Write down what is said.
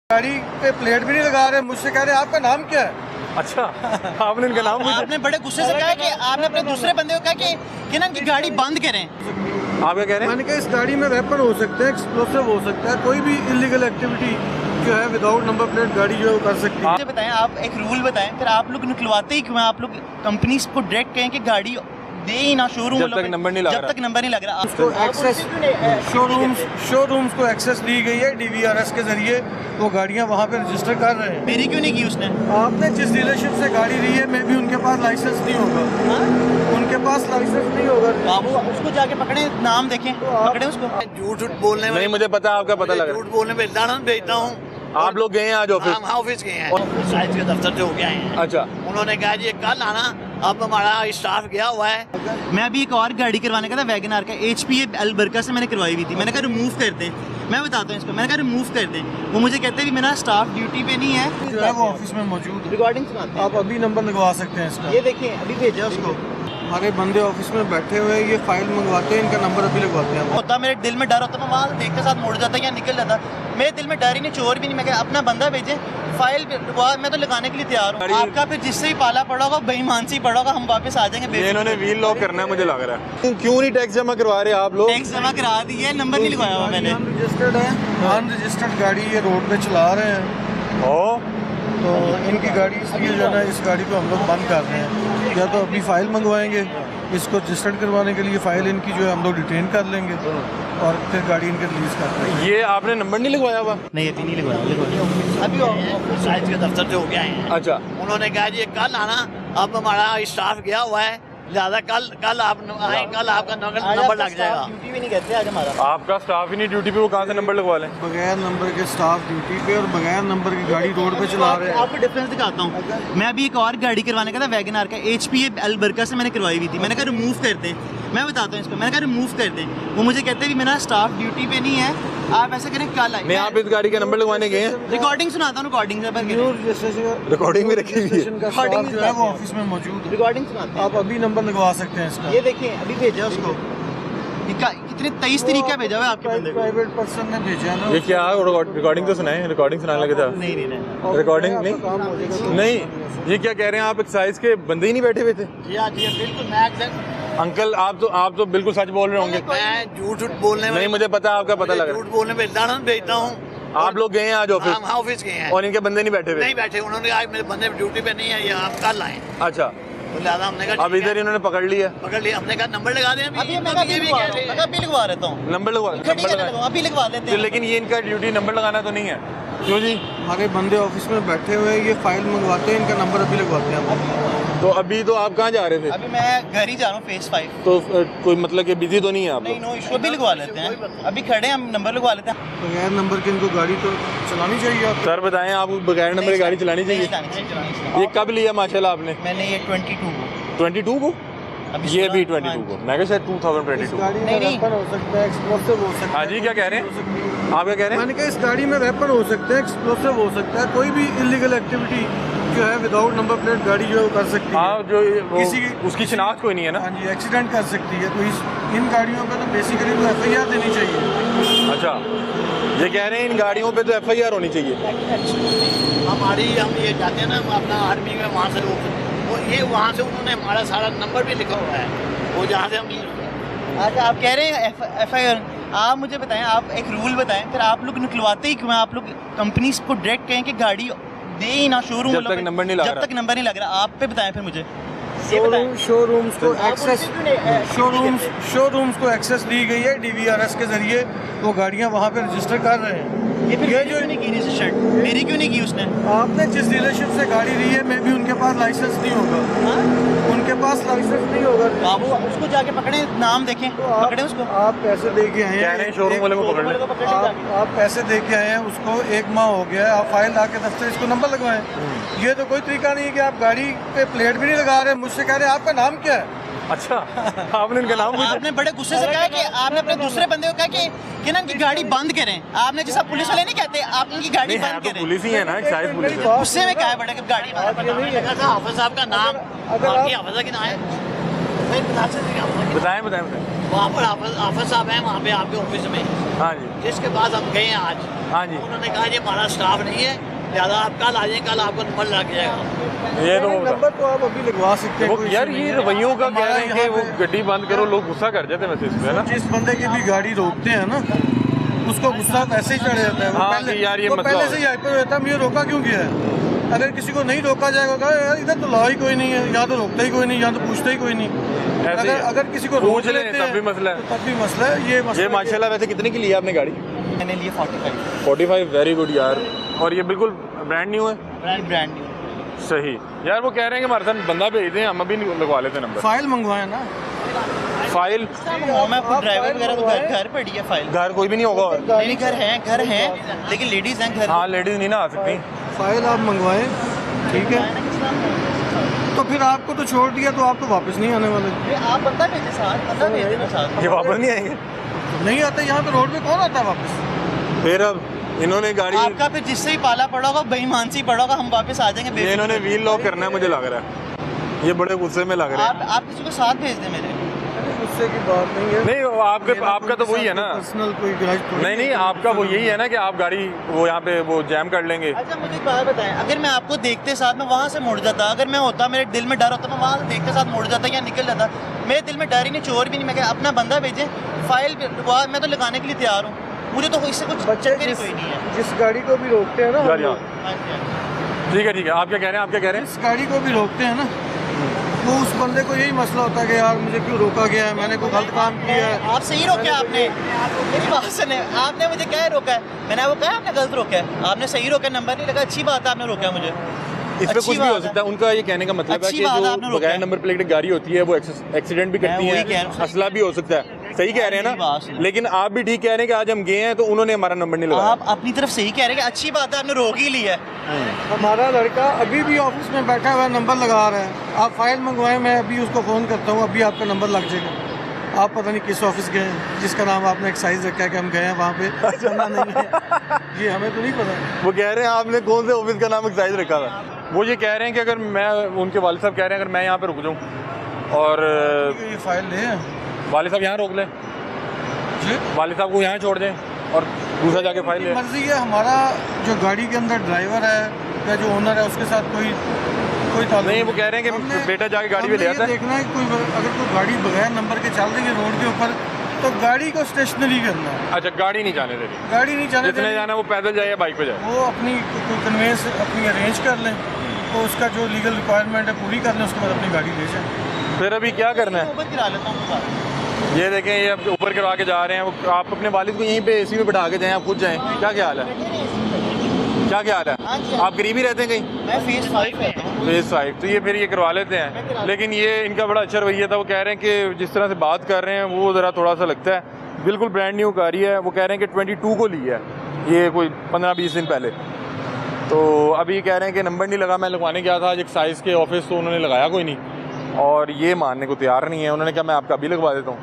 गाड़ी पे प्लेट भी नहीं लगा रहे, मुझसे कह रहे आपका नाम क्या है? अच्छा आपने इनका नाम पूछा? आपने बड़े गुस्से से कहा कि आपने अपने दूसरे बंदे को कहा कि ना इनकी गाड़ी बंद करें। आप क्या कह रहे हैं? मैंने कहा इस गाड़ी में वेपन हो सकते हैं, एक्सप्लोसिव हो सकता है, कोई भी इलीगल एक्टिविटी जो है विदाउट नंबर प्लेट गाड़ी जो है वो कर सकती है। मुझे बताएं, आप एक रूल बताएं, फिर आप लोग निकलवाते ही क्यों? आप लोग कंपनीज को डायरेक्ट कहें कि गाड़ी दे ही ना शोरूम, जब तक नंबर नहीं लग रहा। जब तक नंबर नहीं लग रहा। उसको एक्सेस शोरूम्स को एक्सेस दी गई है DVRS के जरिए, वो गाड़ियाँ वहाँ पे रजिस्टर कर रहे हैं। मेरी क्यों नहीं की उसने? आपने जिस डीलरशिप से गाड़ी ली है मे भी उनके पास लाइसेंस नहीं होगा, उनके पास लाइसेंस नहीं होगा। बाबू उसको जाके पकड़े, नाम देखें, पकड़े उसको। झूठ बोलने में नहीं, मुझे पता आपका पता लग रहा झूठ बोलने में लानत भेजता हूँ। है। आप लोग गए हैं आज ऑफिस? हम ऑफिस गए हैं, साइज के दफ्तर से होके आए हैं। अच्छा, उन्होंने कहा जी कल आना, अब हमारा स्टाफ गया हुआ है। मैं अभी एक और गाड़ी करवाने का था, वैगन आर का, HP अलबरका से मैंने करवाई हुई थी। मैंने कहा रिमूव कर दें, मैं बताता हूँ इसको, मैंने कहा रिमूव कर दें। वो मुझे कहते हैं मेरा स्टाफ ड्यूटी पे नहीं है, जो है वो ऑफिस में मौजूद है। रिकॉर्डिंग सुनाते हैं। आप अभी नंबर लगवा सकते हैं इसका। ये देखिए अभी भेजा उसको। हमारे बंदे ऑफिस में बैठे हुए हैं, ये फाइल मंगवाते हैं, इनका नंबर अभी लगवाते हैं। होता मेरे दिल में डर होता, मैं वहाँ देख के साथ मुड़ जाता या निकल जाता। मेरे दिल में डर ही नहीं, चोर भी नहीं। मैं क्या अपना बंदा भेजे, फाइल मैं तो लगाने के लिए तैयार हूँ। आपका फिर जिससे भी पाला पड़ा होगा, बेईमान से ही पड़ा होगा, हम वापस आ जाएंगे। ये इन्होंने व्हील लॉक करना है मुझे लग रहा है। क्यों नहीं टैक्स जमा करवा रहे आप लोग? टैक्स जमा करा दिया, नंबर नहीं लगवाया हुआ मैंने। अनरजिस्टर्ड है, अनरजिस्टर्ड गाड़ी ये रोड पे चला रहे हैं, ओ तो इनकी गाड़ी इसलिए जो है ना, इस गाड़ी को हम लोग बंद कर रहे हैं। या तो अभी फाइल मंगवाएंगे, इसको रजिस्टर्ड करवाने के लिए फाइल इनकी जो है हम लोग डिटेन कर लेंगे और फिर गाड़ी इनके रिलीज कर देंगे। ये आपने नंबर नहीं लगवाया हुआ? नहीं अभी नहीं लगवाया, अभी साइज के दफ्तर से होके आए हैं। अच्छा, उन्होंने कहा जी कल आना, अब हमारा स्टाफ गया हुआ है, लिहाजा कल आप आए, कल आपका नंबर लग जाएगा। ड्यूटी भी नहीं कहते आज हमारा। आपका स्टाफ ही नहीं ड्यूटी पे, वो कहाँ से नंबर लगवा लें? बगैर नंबर के स्टाफ ड्यूटी पे और बगैर नंबर की गाड़ी रोड पे चला रहे हैं। आपको डिफरेंस दिखाता हूँ। मैं अभी एक और गाड़ी करवाने का था, वैगन आर का, HP अलबरका से मैंने करवाई हुई थी। मैंने कहा रिमूव कर दें, मैं बताता हूँ इसको, मैंने कहा रिमूव कर दें। वो मुझे कहते हैं मेरा स्टाफ ड्यूटी पे नहीं है, आप ऐसा करें कल आए। नहीं, आप इस गाड़ी का नंबर लगवाने गए हैं? रिकॉर्डिंग सुनाता हूँ, रिकॉर्डिंग से रिकॉर्डिंग भी रखी हुई है। रिकॉर्डिंग जो है वो ऑफिस में मौजूद है। रिकॉर्डिंग सुनाते आप अभी नंबर लगवा सकते हैं इसका। हैं। ये देखिए अभी भेजा उसको। कितने 23 तरीका भेजा हुआ है आपके बंदे को। प्राइवेट पर्सन ने भेजा है ना। ये क्या रिकॉर्डिंग तो सुनाए, रिकॉर्डिंग सुनाने लगे था। नहीं नहीं रिकॉर्डिंग आपका काम हो जाएगा। नहीं नहीं, ये क्या कह रहे हैं आप? एक्साइज के बंदे ही नहीं बैठे हुए थे? जी हाँ बिल्कुल। मैं अंकल आप तो बिल्कुल सच बोल रहे होंगे। झूठ बोलने में नहीं, मुझे पता आपका पता लग रहा झूठ बोलने में लानत भेजता हूँ। है। आप लोग गए हैं आज ऑफिस? हम ऑफिस गए हैं और इनके बंदे नहीं बैठे हुए? नहीं बैठे। उन्होंने कहा मेरे बंदे ड्यूटी पे नहीं है, ये आप कल आए। अच्छा, तो लिहाजा हमने कहा अब इधर इन्होंने पकड़ लिया। पकड़ लिया। हमने कहा नंबर लगा दें। अभी मैं ये भी कह रहे हैं। अभी लगवा लेता हूँ, नंबर लगवा, खड़ी नंबर करने लगा। लगा, अभी लगवा लेते तो हैं। लेकिन ये इनका ड्यूटी नंबर लगाना तो नहीं है? क्यों जी? हमारे बंदे ऑफिस में बैठे हुए हैं, ये फाइल मंगवाते हैं, इनका नंबर अभी लगवाते हैं हम। तो अभी तो आप कहाँ जा रहे थे? अभी मैं घर ही जा रहा हूँ, फेज 5। तो कोई मतलब कि बिजी तो नहीं है आप नहीं लोग? नो इशू, अभी लगवा लेते हैं। अभी खड़े हैं, हम नंबर लगवा लेते हैं। बगैर नंबर के इनको गाड़ी तो चलानी चाहिए। आप सर बताएं, आपको बगैर नंबर की गाड़ी चलानी चाहिए? ये कब लिया माशाल्लाह आपने? मैंने ये 22 को? ये भी 22 को? मैं शायद इस 2022। गाड़ी में नहीं, नहीं। वेपन हो सकता है, एक्सप्लोसिव हो सकता है। हाँ जी, क्या कह रहे हैं आप? क्या कह रहे हैं? मैंने कहा इस गाड़ी में वेपन हो सकते हैं, एक्सप्लोसिव हो सकता है, कोई भी इलीगल एक्टिविटी जो है विदाउट नंबर प्लेट गाड़ी जो है वो कर सकती है। हाँ, जो किसी उसकी शिनाख्त कोई नहीं है ना? हाँ जी, एक्सीडेंट कर सकती है। तो इन गाड़ियों पे तो बेसिकली तो FIR देनी चाहिए। अच्छा, ये कह रहे हैं इन गाड़ियों पे तो FIR होनी चाहिए। हम ये जाते हैं ना अपना आर्मी में, वहाँ से लोग वो ये वहाँ से उन्होंने हमारा सारा नंबर भी लिखा हुआ है, वो जहाँ से हम। अच्छा आप कह रहे हैं FIR। आप मुझे बताएं, आप एक रूल बताएं, फिर आप लोग निकलवाते ही क्यों? आप लोग कंपनीज को डायरेक्ट कहें कि गाड़ी दे ही ना शोरूम, जब तक नंबर नहीं लग रहा। जब तक नंबर नहीं लग रहा। आप पे बताएं फिर मुझे। शोरूम्स को एक्सेस दी गई है DVRS के जरिए, वो गाड़ियाँ वहाँ पे रजिस्टर कर रहे हैं। ये जो नहीं की रजिस्टर्ड, मेरी क्यों नहीं की उसने? आपने जिस डीलरशिप से गाड़ी ली है मे भी उनके पास लाइसेंस नहीं होगा, उनके पास लाइसेंस नहीं होगा। बाबू उसको जाके पकड़े, नाम देखें, पकड़े उसको। आप पैसे दे के आए कह रहे हैं शोरूम वाले को पकड़ लें। आप पैसे दे के आए हैं, उसको 1 माह हो गया है, आप फाइल ला के दफ्तर इसको नंबर लगवाएं। ये तो कोई तरीका नहीं है कि आप गाड़ी पे प्लेट भी नहीं लगा रहे, मुझसे कह रहे हैं आपका नाम क्या है? अच्छा, आपने इनका नाम पूछा? आपने बड़े गुस्से से कहा कि आपने अपने दूसरे बंदे को कहा कि ना इनकी गाड़ी बंद करें। आपने जैसा पुलिस वाले नहीं कहते, आप इनकी गाड़ी नहीं है बंद तो करें। पुलिस ही है ना, एक्साइज पुलिस है। गुस्से में कहा है बड़ा कि गाड़ी बंद। हाफिज साहब का नाम, अगर आप हाफिजा की नाम है। बताएं। वहाँ पर ऑफिस साहब हैं वहाँ पे आपके ऑफिस में, हाँ जी, जिसके पास हम गए हैं आज। हाँ जी, उन्होंने कहा ये हमारा स्टाफ नहीं है, ज़्यादा आप कल आ जाए, कल आपको नंबर लग जाएगा। ये तो नंबर तो आप अभी लगवा सकते हैं, वो कोई यार इशू ये नहीं है। रवैयों का कह हमारा रहे हैं कि यहाँ वो पे- गड्डी बंद करो, लोग गुस्सा कर जाते हैं वैसे इस पे ना। जिस बंदे की भी गाड़ी रोकते हैं ना, उसको गुस्सा वैसे ही चढ़ जाता है। वो हाँ पहले कि यार ये वो मसला पहले हो से ही हाइपर रहता है, मुझे रोका क्यों किया है। अगर किसी को नहीं रोका जाएगा, कहा, यार इधर तो लॉ ही कोई नहीं है, यहाँ तो रोकता ही कोई नहीं, यहाँ तो पूछता ही कोई नहीं। ऐसे ही अगर है। अगर किसी को पूछ रोक लें लेते तब हैं, भी मसला है। तो तब भी मसला है। ये मसला ये माशाल्लाह वैसे कितने की ली है आपने गाड़ी? मैंने लिए 45 45, वेरी गुड यार। और ये बिल्कुल ब्रांड न्यू है। Brand new. सही यार, वो कह रहे हैं कि हमारे साथ बंदा भेज दें, हम अभी लगवा लेते हैं नंबर। फाइल मंगवाए ना, फाइल मैं खुद ड्राइवर वगैरह तो घर पड़ी है फाइल। घर कोई भी नहीं होगा और नहीं घर है लेकिन लेडीज हैं घर। हाँ लेडीज नहीं ना आ सकती। फाइल आप मंगवाएं, ठीक है। तो फिर आपको तो छोड़ दिया, तो आप तो वापस नहीं आने वाले। आप बंदा भेजे साथ, बंदा भेज देना साथ। ये वापस नहीं आएंगे नहीं आते यहाँ पे, रोड पे कौन आता है वापस। फिर। अब इन्होंने गाड़ी, आपका फिर जिससे ही पाला पड़ा होगा बेईमान से ही पड़ा होगा, हम वापस आ जाएंगे। ये इन्होंने व्हील लॉक करना है मुझे लग रहा है। ये बड़े गुस्से में लग रहे हैं। आप किसी को साथ भेज दें मेरे। गुस्से की बात नहीं है। नहीं वो आपका तो वही है ना। पर्सनल कोई ग्रज थोड़ी नहीं नहीं, आपका वो यही है ना कि आप गाड़ी वो यहाँ पे वो जैम कर लेंगे। अच्छा मुझे एक बात बताएं, अगर मैं आपको देखते साथ में वहाँ से मुड़ जाता, अगर मैं होता मेरे दिल में डर होता, मैं वहाँ से देखते साथ मुड़ जाता या निकल जाता। मेरे दिल में डर ही नहीं, चोर भी नहीं। मैं क्या अपना बंदा भेजें, फाइल मैं तो लगाने के लिए तैयार हूँ, मुझे तो इससे कुछ बच्चे चक्कर ही कोई नहीं है। जिस गाड़ी को भी रोकते हैं ना, यार हम यार लोग, हाँ जी, हाँ जी। ठीक है आप क्या कह रहे हैं, आप क्या कह रहे हैं? जिस गाड़ी को भी रोकते हैं ना, वो उस बंदे को यही मसला होता है कि यार मुझे क्यों रोका गया है, मैंने कोई गलत काम किया है। आप सही रोके आपने, मेरी बात सुने, आपने मुझे क्या रोका है? मैंने आपको कहा आपने गलत रोका है, आपने सही रोका, नंबर नहीं लगा, अच्छी बात है आपने रोका मुझे। इसमें अच्छी कुछ भी हो बात है। सकता है। उनका ये कहने का मतलब है अच्छी कि बात है, जो आपने रोका बगैर है। नंबर प्लेट गाड़ी होती है वो एक्सीडेंट भी करती मैं वही कह है, रहा हूँ। असला भी हो सकता है। सही कह रहे हैं मेरी बात ना, सुनो। लेकिन आप भी ठीक कह रहे हैं कि आज हम गए हैं तो उन्होंने हमारा नंबर नहीं लगाया। आप अपनी तरफ सही कह रहे हैं कि अच्छी बात है आपने रोक ही लिया है। हमारा लड़का अभी भी ऑफिस में बैठा हुआ है, नंबर लगा रहा है। आप फाइल मंगवाएं, मैं अभी उसको फ़ोन करता हूँ, अभी आपका नंबर लग जाएगा। आप पता नहीं किस ऑफिस गए हैं जिसका नाम आपने एक्साइज रखा है कि हम गए हैं वहाँ पे, पता नहीं है, ये हमें तो नहीं पता। वो कह रहे हैं आपने कौन से ऑफिस का नाम एक्साइज रखा था। वो ये कह रहे हैं कि अगर मैं, उनके वालिद साहब कह रहे हैं अगर मैं यहाँ पे रुक जाऊँ और ये फाइल ले वालिद साहब यहाँ रोक लें, जी, वालिद साहब को यहाँ छोड़ दें और दूसरा जाके फाइल ले। मर्जी है। हमारा जो गाड़ी के अंदर ड्राइवर है या जो ओनर है, उसके साथ कोई ताल्लुक नहीं, वो कह रहे हैं कि हमने- बेटा जाके गाड़ी पे हमने ले ये आता है। देखना है कि अगर कोई गाड़ी बगैर नंबर के चल रही है रोड के ऊपर, तो गाड़ी को स्टेशनरी करना है। अच्छा, गाड़ी नहीं जाने दे रही, गाड़ी नहीं जाने जितने देनी। जाना है वो पैदल जाए या बाइक पे जाए। वो अपनी कोई कन्वेंस अपनी अरेंज कर लें, तो उसका जो लीगल रिक्वायरमेंट है पूरी कर लें, उसके बाद अपनी गाड़ी ले जाएं। फिर अभी क्या करना है? ऊपर गिरा लेता हूँ। ये देखें, ये अब ऊपर करवा के जा रहे हैं। वो आप अपने वालिद को यहीं पे एसी में बैठा के जाएं, आप खुद जाएं। क्या हाल है, क्या हाल हाँ जी, है? आप गरीब ही रहते हैं कहीं? मैं फेज 5 रहता हूँ। फेज 5, तो ये फिर ये करवा लेते हैं। लेकिन ये इनका बड़ा अच्छा रवैया था। वो कह रहे हैं कि जिस तरह से बात कर रहे हैं वो ज़रा थोड़ा सा लगता है। बिल्कुल ब्रांड न्यू गाड़ी है। वो कह रहे हैं कि 22 को ली है, ये कोई 15-20 दिन पहले। तो अभी कह रहे हैं कि नंबर नहीं लगा। मैं लगवाने गया था आज एक साइज़ के ऑफिस, तो उन्होंने लगाया कोई नहीं, और ये मानने को तैयार नहीं है। उन्होंने कहा मैं आपका अभी लगवा देता हूँ।